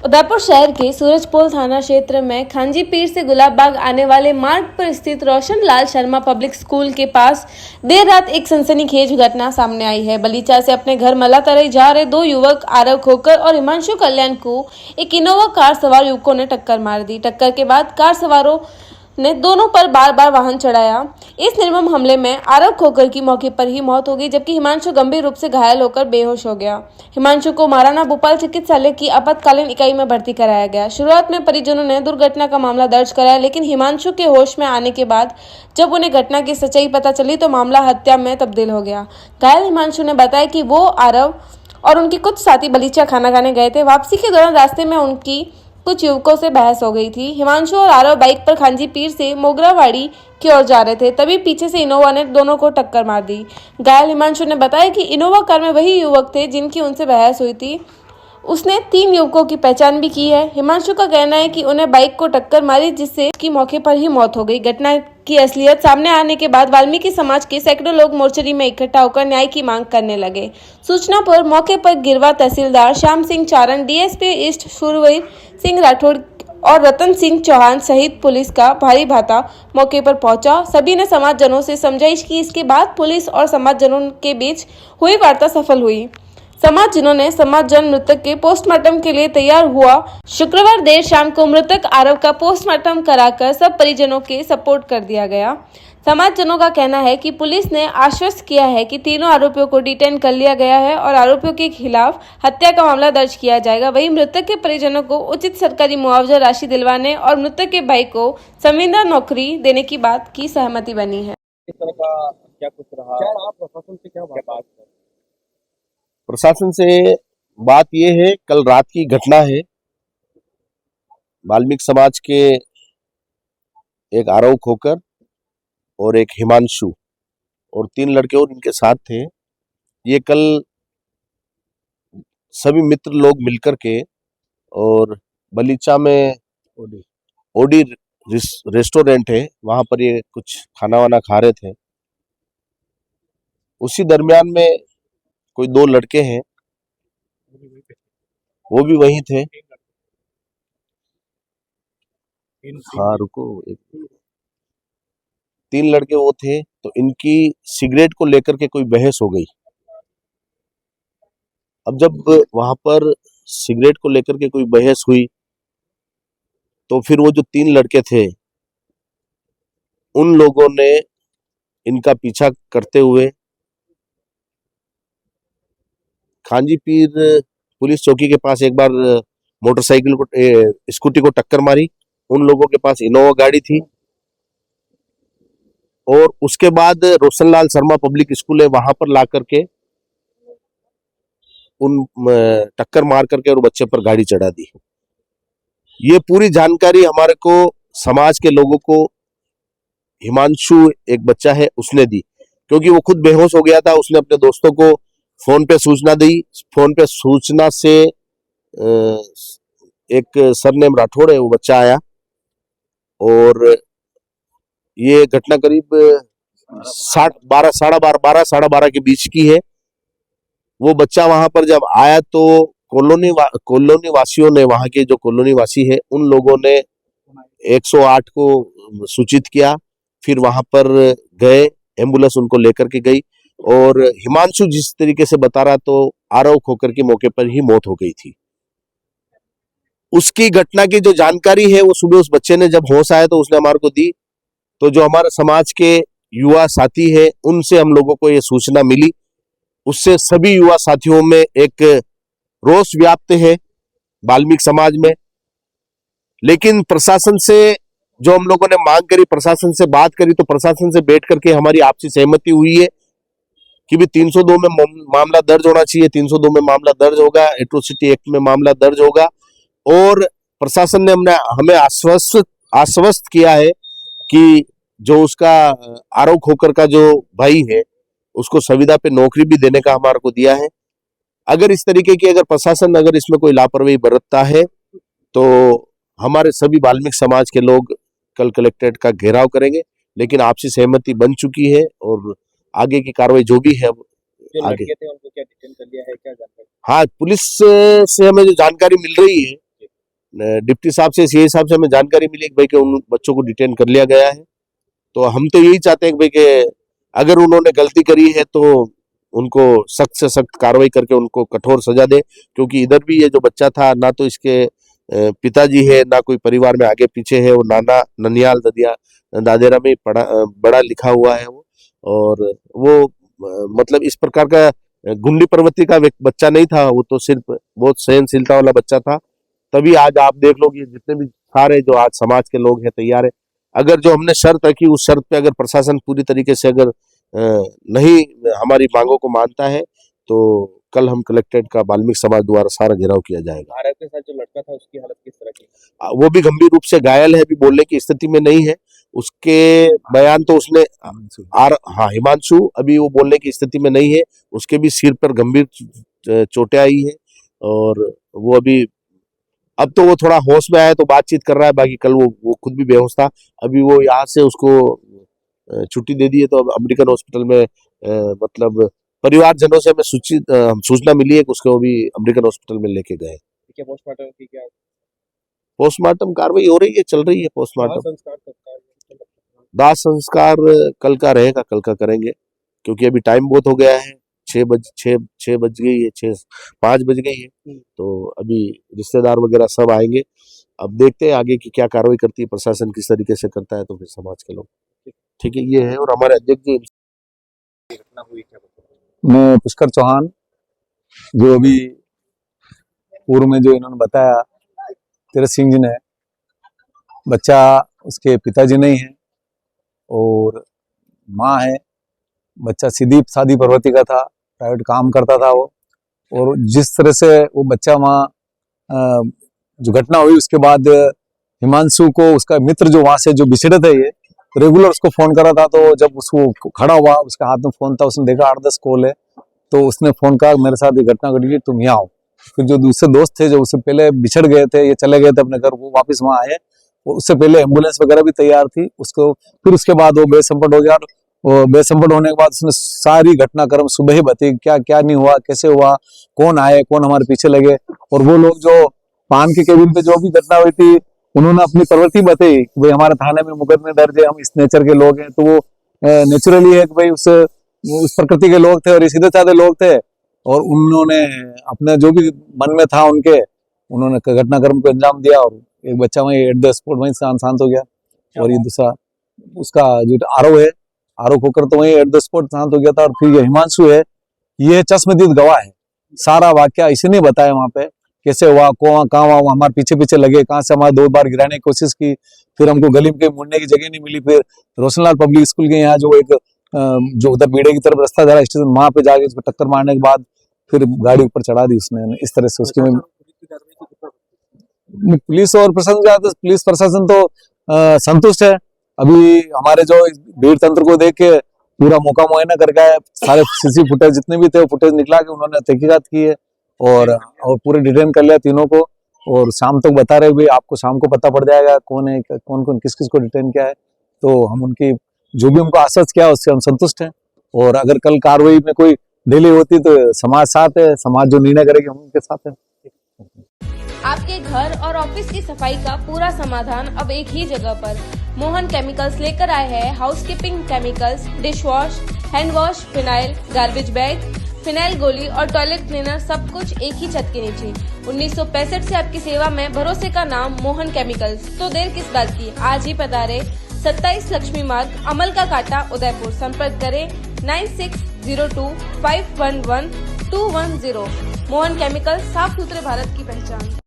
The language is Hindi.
उदयपुर शहर के सूरजपोल थाना क्षेत्र में खांजी पीर से गुलाब बाग आने वाले मार्ग पर स्थित रोशन लाल शर्मा पब्लिक स्कूल के पास देर रात एक सनसनीखेज घटना सामने आई है। बलीचा से अपने घर मलातरई जा रहे दो युवक आरव खोकर और हिमांशु कल्याण को एक इनोवा कार सवार युवकों ने टक्कर मार दी। टक्कर के बाद कार सवारों ने दोनों पर बार बार वाहन चढ़ाया। इस निर्मम हमले में आरव खोकर की मौके पर ही मौत हो गई, जबकि हिमांशु गंभीर रूप से घायल होकर बेहोश हो गया। हिमांशु को महाराणा भोपाल चिकित्सालय की आपातकालीन इकाई में भर्ती कराया गया। शुरुआत में परिजनों ने दुर्घटना का मामला दर्ज कराया, लेकिन हिमांशु के होश में आने के बाद जब उन्हें घटना की सच्चाई पता चली तो मामला हत्या में तब्दील हो गया। घायल हिमांशु ने बताया कि वो आरव और उनके कुछ साथी बलीचा खाना खाने गए थे। वापसी के दौरान रास्ते में उनकी कुछ युवकों से बहस हो गई थी। हिमांशु और आरव बाइक पर खांजी पीर से मोगरावाड़ी की ओर जा रहे थे, तभी पीछे से इनोवा ने दोनों को टक्कर मार दी। घायल हिमांशु ने बताया कि इनोवा कार में वही युवक थे जिनकी उनसे बहस हुई थी। उसने 3 युवकों की पहचान भी की है। हिमांशु का कहना है कि उन्हें बाइक को टक्कर मारी, जिससे उसकी मौके पर ही मौत हो गई। घटना की असलियत सामने आने के बाद वाल्मीकि समाज के सैकड़ों लोग मोर्चरी में इकट्ठा होकर न्याय की मांग करने लगे। सूचना पर मौके पर गिरवा तहसीलदार श्याम सिंह चारण, डीएसपी ईस्ट शूरवीर सिंह राठौड़ और रतन सिंह चौहान सहित पुलिस का भारी भाता मौके पर पहुंचा। सभी ने समाजजनों से समझाइश की। इसके बाद पुलिस और समाजजनों के बीच हुई वार्ता सफल हुई। समाजजनों ने समाजजन मृतक के पोस्टमार्टम के लिए तैयार हुआ। शुक्रवार देर शाम को मृतक आरव का पोस्टमार्टम कराकर सब परिजनों के सपोर्ट कर दिया गया। समाजजनों का कहना है कि पुलिस ने आश्वस्त किया है कि तीनों आरोपियों को डिटेन कर लिया गया है और आरोपियों के खिलाफ हत्या का मामला दर्ज किया जाएगा। वहीं मृतक के परिजनों को उचित सरकारी मुआवजा राशि दिलवाने और मृतक के भाई को संविदा नौकरी देने की बात की सहमति बनी है। इस तरह का क्या कुछ रहा? क्या आप प्रशासन से क्या बात कर? प्रशासन से बात यह है, कल रात की घटना है। वाल्मीकि समाज के एक आरव खोकर और एक हिमांशु और 3 लड़के और इनके साथ थे। ये कल सभी मित्र लोग मिलकर के और बलीचा में ओडी रेस्टोरेंट है, वहां पर ये कुछ खाना वाना खा रहे थे। उसी दरमियान में कोई 2 लड़के हैं, वो भी वही थे। हाँ रुको, 3 लड़के वो थे, तो इनकी सिगरेट को लेकर के कोई बहस हो गई। अब जब वहां पर सिगरेट को लेकर के कोई बहस हुई तो फिर वो जो 3 लड़के थे उन लोगों ने इनका पीछा करते हुए खांजी पीर पुलिस चौकी के पास एक बार मोटरसाइकिल को स्कूटी को टक्कर मारी। उन लोगों के पास इनोवा गाड़ी थी और उसके बाद रोशन लाल शर्मा पब्लिक स्कूल है, वहां पर ला करके उन टक्कर मार करके और बच्चे पर गाड़ी चढ़ा दी। ये पूरी जानकारी हमारे को समाज के लोगों को हिमांशु एक बच्चा है उसने दी, क्योंकि वो खुद बेहोश हो गया था। उसने अपने दोस्तों को फोन पे सूचना दी। फोन पे सूचना से एक सरनेम राठौड़ है, वो बच्चा आया और ये घटना करीब 12:30 के बीच की है। वो बच्चा वहां पर जब आया तो कॉलोनी वासियों ने, वहां के जो कॉलोनी वासी है उन लोगों ने 108 को सूचित किया। फिर वहां पर गए, एम्बुलेंस उनको लेकर के गई और हिमांशु जिस तरीके से बता रहा तो आरव खोकर के मौके पर ही मौत हो गई थी। उसकी घटना की जो जानकारी है वो सुबह उस बच्चे ने जब होश आया तो उसने हमारे को दी। तो जो हमारे समाज के युवा साथी है उनसे हम लोगों को ये सूचना मिली। उससे सभी युवा साथियों में एक रोष व्याप्त है वाल्मीकि समाज में। लेकिन प्रशासन से जो हम लोगों ने मांग करी, प्रशासन से बात करी, तो प्रशासन से बैठ करके हमारी आपसी सहमति हुई है कि भी 302 में मामला दर्ज होना चाहिए। 302 में मामला दर्ज होगा, एट्रोसिटी एक्ट में मामला दर्ज होगा। और प्रशासन ने हमें आश्वस्त किया है कि जो उसका आरव खोकर का जो भाई है उसको संविदा पे नौकरी भी देने का हमारे को दिया है। अगर इस तरीके की प्रशासन अगर इसमें कोई लापरवाही बरतता है तो हमारे सभी वाल्मीकि समाज के लोग कल कलेक्ट्रेट का घेराव करेंगे। लेकिन आपसी सहमति बन चुकी है और आगे की कार्रवाई जो भी है आगे थे उनको क्या डिटेन कर लिया है, क्या जानकारी? हाँ, पुलिस से हमें जो जानकारी मिल रही है डिप्टी साहब से सीए साहब से हमें जानकारी मिली कि भाई कि उन बच्चों को डिटेन कर लिया गया है। तो हम तो यही चाहते हैं कि भाई कि अगर उन्होंने गलती करी है तो उनको सख्त से सख्त कार्रवाई करके उनको कठोर सजा दे, क्योंकि इधर भी ये जो बच्चा था ना तो इसके पिताजी है ना कोई परिवार में आगे पीछे है, वो नाना ननियाल दादेरा में बड़ा लिखा हुआ है वो, और वो मतलब इस प्रकार का गुंडी प्रवृत्ति का बच्चा नहीं था, वो तो सिर्फ बहुत सहनशीलता वाला बच्चा था। तभी आज आप देख लो कि जितने भी सारे जो आज समाज के लोग हैं तैयार है, अगर जो हमने शर्त रखी उस शर्त पे अगर प्रशासन पूरी तरीके से अगर नहीं हमारी मांगों को मानता है तो कल हम कलेक्ट्रेट का वाल्मीकि समाज द्वारा सारा घेराव किया जाएगा। आरएफ के साथ जो लड़का था उसकी हालत किस तरह की? वो भी गंभीर रूप से घायल है, अभी बोलने की स्थिति में नहीं है। उसके बयान तो उसने हिमांशु अभी वो बोलने की स्थिति में नहीं है, उसके भी सिर पर गंभीर चोटें आई है और वो अभी अब तो वो थोड़ा होश में आया तो बातचीत कर रहा है, बाकी कल वो खुद भी बेहोश था। अभी वो यहाँ से उसको छुट्टी दे दी है, तो अब अमेरिकन हॉस्पिटल में मतलब परिवारजनों से हमें सूचना मिली है कि उसको भी अमेरिकन हॉस्पिटल में लेके गए। क्या पोस्टमार्टम की क्या पोस्टमार्टम कार्रवाई हो रही है, चल रही है पोस्टमार्टम। दाह संस्कार कल का रहेगा, कल का करेंगे, क्योंकि अभी टाइम बहुत हो गया है, 6 बज गई है, 5 बज गई है, तो अभी रिश्तेदार वगैरह सब आएंगे। अब देखते हैं आगे की क्या कार्रवाई करती है प्रशासन, किस तरीके से करता है, तो फिर समाज के लोग ठीक है ये है। और हमारे अध्यक्ष जी घटना हुई क्या? मैं पुष्कर चौहान, जो अभी पूर्व में जो इन्होंने बताया तीरथ सिंह जी ने, बच्चा उसके पिताजी नहीं है और माँ है। बच्चा सीधी सादी प्रवृत्ति का था, प्राइवेट काम करता था वो, और जिस तरह से वो बच्चा वहाँ जो घटना हुई उसके बाद हिमांशु को उसका मित्र जो वहाँ से जो बिछड़े थे ये रेगुलर उसको फोन करा था। तो जब उसको खड़ा हुआ, उसके हाथ में फोन था, उसने देखा 8-10 कॉल है, तो उसने फोन कहा मेरे साथ ये घटना घटी है, तुम यहाँ आओ। फिर जो दूसरे दोस्त थे जो उससे पहले बिछड़ गए थे, ये चले गए थे अपने घर, वो वापस वहाँ आए। उससे पहले एम्बुलेंस वगैरह भी तैयार थी उसको। फिर उसके बाद वो बेसंपट हो गया, और बेसंपट होने के बाद उसने सारी घटनाक्रम सुबह ही बताई, क्या क्या नहीं हुआ, कैसे हुआ, कौन आए, कौन हमारे पीछे लगे। और वो लोग जो पान के केबिन पे जो भी घटना हुई थी, उन्होंने अपनी प्रवृत्ति बताई कि भाई हमारे थाने में मुकदमे दर्ज है, हम इस नेचर के लोग हैं। तो वो नेचुरली है कि भाई उस प्रकृति के लोग थे और ये सीधे साधे लोग थे, और उन्होंने अपने जो भी मन में था उन्होंने घटनाक्रम को अंजाम दिया, और एक बच्चा वहीं एट द स्पॉट वहीं शांत हो गया। और ये दूसरा उसका जो आरोप होकर तो वहीं एट द स्पॉट शांत हो गया था। और फिर ये हिमांशु है, ये चश्मदीद गवाह है, सारा वाक्य इसी ने बताया वहां पे कैसे हुआ, कहाँ हुआ, हमारे पीछे पीछे लगे, कहाँ से हमारे 2 बार गिराने की कोशिश की, फिर हमको गली में मुड़ने की जगह नहीं मिली। फिर रोशनलाल पब्लिक स्कूल के यहाँ जो एक जो उधर बीड़े की तरफ रास्ता जा रहा है स्टेशन, वहां पे जाके उसको टक्कर मारने के बाद फिर गाड़ी ऊपर चढ़ा दी उसने। इस तरह से उसकी पुलिस और प्रशासन, पुलिस प्रशासन तो संतुष्ट है। अभी हमारे जो भीड़ तंत्र को देख के पूरा मौका मुआयना करके सारे सीसी फुटेज जितने भी थे वो फुटेज निकला के उन्होंने तहकीकात की है, और पूरे डिटेन कर लिया तीनों को। और शाम तक बता रहे भाई आपको शाम को पता पड़ जाएगा कौन है, कौन किस किस को डिटेन किया है। तो हम उनकी जो भी हमको आश्वस्त किया उससे हम संतुष्ट हैं। और अगर कल कार्रवाई में कोई ढीली होती तो समाज साथ है, समाज जो निर्णय करेगी हम उनके साथ है। आपके घर और ऑफिस की सफाई का पूरा समाधान अब एक ही जगह पर। मोहन केमिकल्स लेकर आए हैं housekeeping chemicals, dish wash, hand wash, phenyl, garbage bag, phenyl गोली और टॉयलेट क्लीनर, सब कुछ एक ही छत के नीचे। 1965 से आपकी सेवा में, भरोसे का नाम मोहन केमिकल्स। तो देर किस बात की, आज ही पधारे। 27 लक्ष्मी मार्ग, अमल का कांटा, उदयपुर। संपर्क करें 9602 511 210। मोहन केमिकल्स, साफ सुथरे भारत की पहचान।